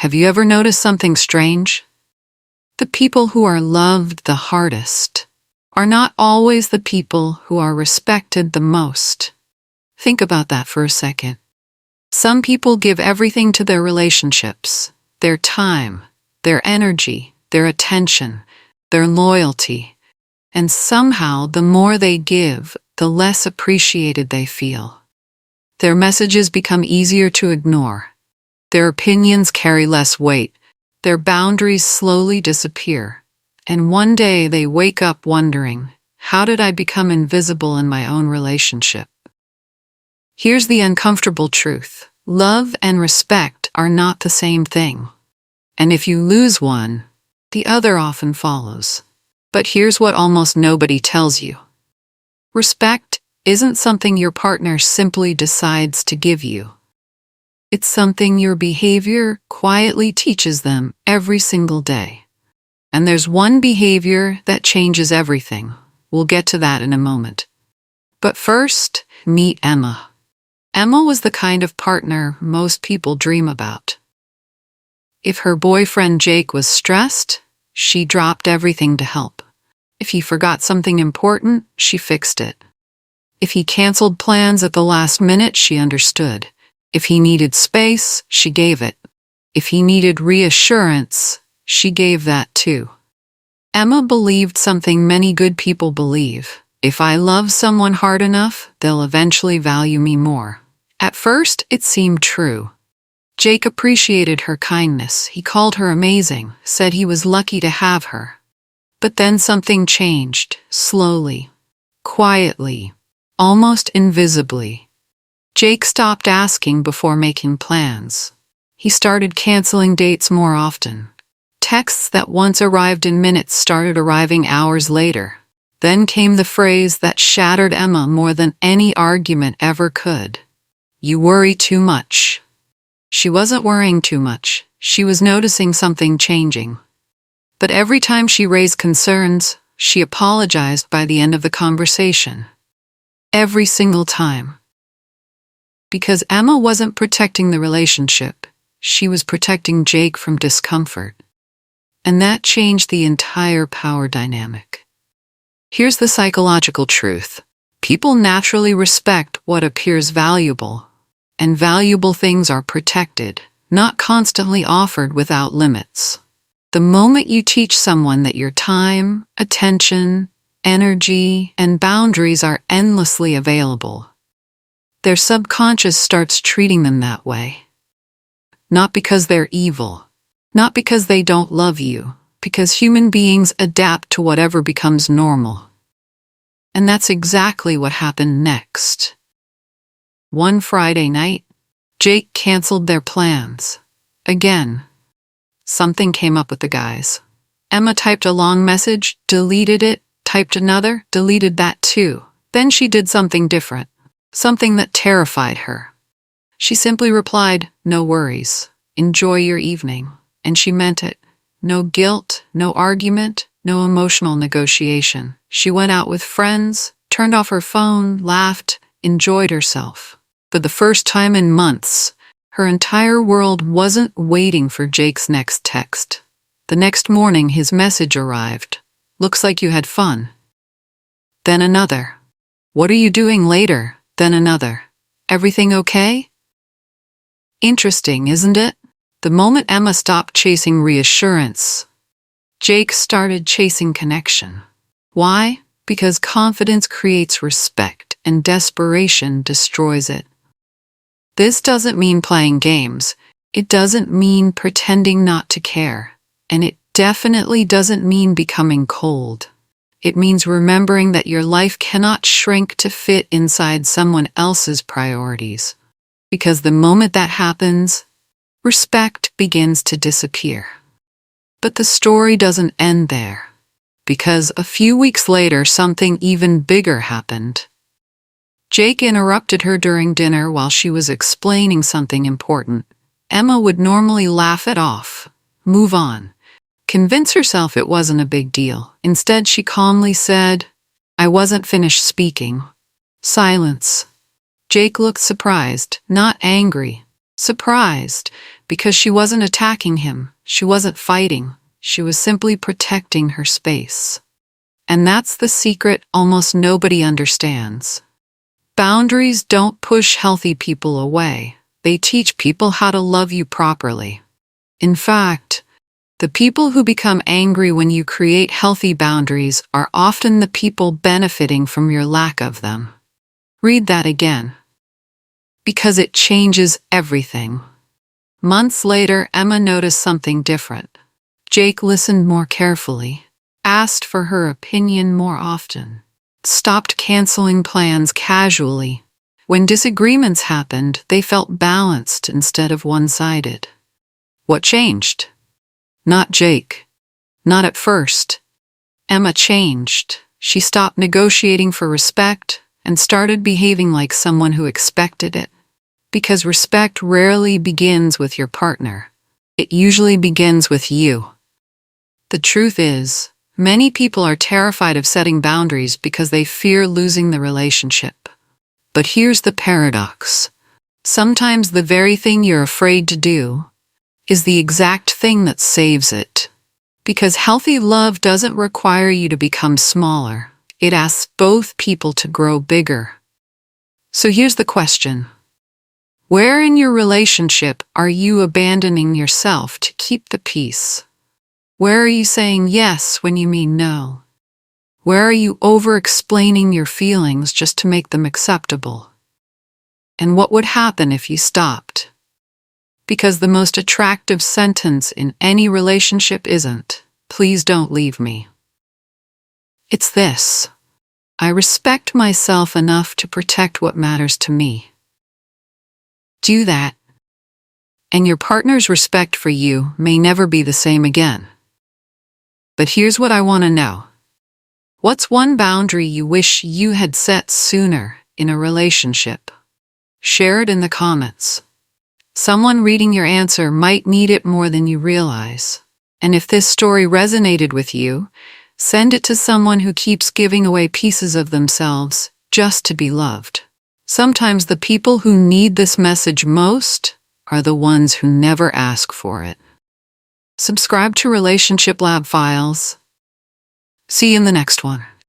Have you ever noticed something strange? The people who are loved the hardest are not always the people who are respected the most. Think about that for a second. Some people give everything to their relationships, their time, their energy, their attention, their loyalty, and somehow the more they give, the less appreciated they feel. Their messages become easier to ignore. Their opinions carry less weight. Their boundaries slowly disappear. And one day they wake up wondering, how did I become invisible in my own relationship? Here's the uncomfortable truth. Love and respect are not the same thing. And if you lose one, the other often follows. But here's what almost nobody tells you. Respect isn't something your partner simply decides to give you. It's something your behavior quietly teaches them every single day. And there's one behavior that changes everything. We'll get to that in a moment. But first, meet Emma. Emma was the kind of partner most people dream about. If her boyfriend Jake was stressed, she dropped everything to help. If he forgot something important, she fixed it. If he canceled plans at the last minute, she understood. If he needed space, she gave it. If he needed reassurance, she gave that too. Emma believed something many good people believe. If I love someone hard enough, they'll eventually value me more. At first, it seemed true. Jake appreciated her kindness. He called her amazing, said he was lucky to have her. But then something changed, slowly, quietly, almost invisibly. Jake stopped asking before making plans. He started canceling dates more often. Texts that once arrived in minutes started arriving hours later. Then came the phrase that shattered Emma more than any argument ever could. You worry too much. She wasn't worrying too much. She was noticing something changing. But every time she raised concerns, she apologized by the end of the conversation. Every single time. Because Emma wasn't protecting the relationship, she was protecting Jake from discomfort. And that changed the entire power dynamic. Here's the psychological truth. People naturally respect what appears valuable, and valuable things are protected, not constantly offered without limits. The moment you teach someone that your time, attention, energy, and boundaries are endlessly available, their subconscious starts treating them that way. Not because they're evil, not because they don't love you, because human beings adapt to whatever becomes normal. And that's exactly what happened next. One Friday night, Jake canceled their plans. Again. Something came up with the guys. Emma typed a long message, deleted it, typed another, deleted that too. Then she did something different, something that terrified her. She simply replied, "No worries. Enjoy your evening." And she meant it. No guilt, no argument, no emotional negotiation. She went out with friends, turned off her phone, laughed, enjoyed herself. For the first time in months, her entire world wasn't waiting for Jake's next text. The next morning, his message arrived. "Looks like you had fun." Then another. "What are you doing later?" Then another. "Everything okay?" Interesting, isn't it? The moment Emma stopped chasing reassurance, Jake started chasing connection. Why? Because confidence creates respect and desperation destroys it. This doesn't mean playing games. It doesn't mean pretending not to care. And it definitely doesn't mean becoming cold. It means remembering that your life cannot shrink to fit inside someone else's priorities. Because the moment that happens, respect begins to disappear. But the story doesn't end there. Because a few weeks later, something even bigger happened. Jake interrupted her during dinner while she was explaining something important. Emma would normally laugh it off, move on, convince herself it wasn't a big deal. Instead, she calmly said, "I wasn't finished speaking." Silence. Jake looked surprised, not angry, surprised, because she wasn't attacking him, she wasn't fighting, she was simply protecting her space. And that's the secret almost nobody understands. Boundaries don't push healthy people away. They teach people how to love you properly. In fact, the people who become angry when you create healthy boundaries are often the people benefiting from your lack of them. Read that again. Because it changes everything. Months later, Emma noticed something different. Jake listened more carefully, asked for her opinion more often, stopped canceling plans casually. When disagreements happened, they felt balanced instead of one-sided. What changed? Not Jake. Not at first. Emma changed. She stopped negotiating for respect and started behaving like someone who expected it. Because respect rarely begins with your partner. It usually begins with you. The truth is, many people are terrified of setting boundaries because they fear losing the relationship. But here's the paradox. Sometimes the very thing you're afraid to do is the exact thing that saves it. Because healthy love doesn't require you to become smaller. It asks both people to grow bigger. So here's the question. Where in your relationship are you abandoning yourself to keep the peace? Where are you saying yes when you mean no? Where are you over-explaining your feelings just to make them acceptable? And what would happen if you stopped? Because the most attractive sentence in any relationship isn't, "Please don't leave me." It's this: "I respect myself enough to protect what matters to me." Do that, and your partner's respect for you may never be the same again. But here's what I want to know. What's one boundary you wish you had set sooner in a relationship? Share it in the comments. Someone reading your answer might need it more than you realize. And if this story resonated with you, send it to someone who keeps giving away pieces of themselves just to be loved. Sometimes the people who need this message most are the ones who never ask for it. Subscribe to Relationship Lab Files. See you in the next one.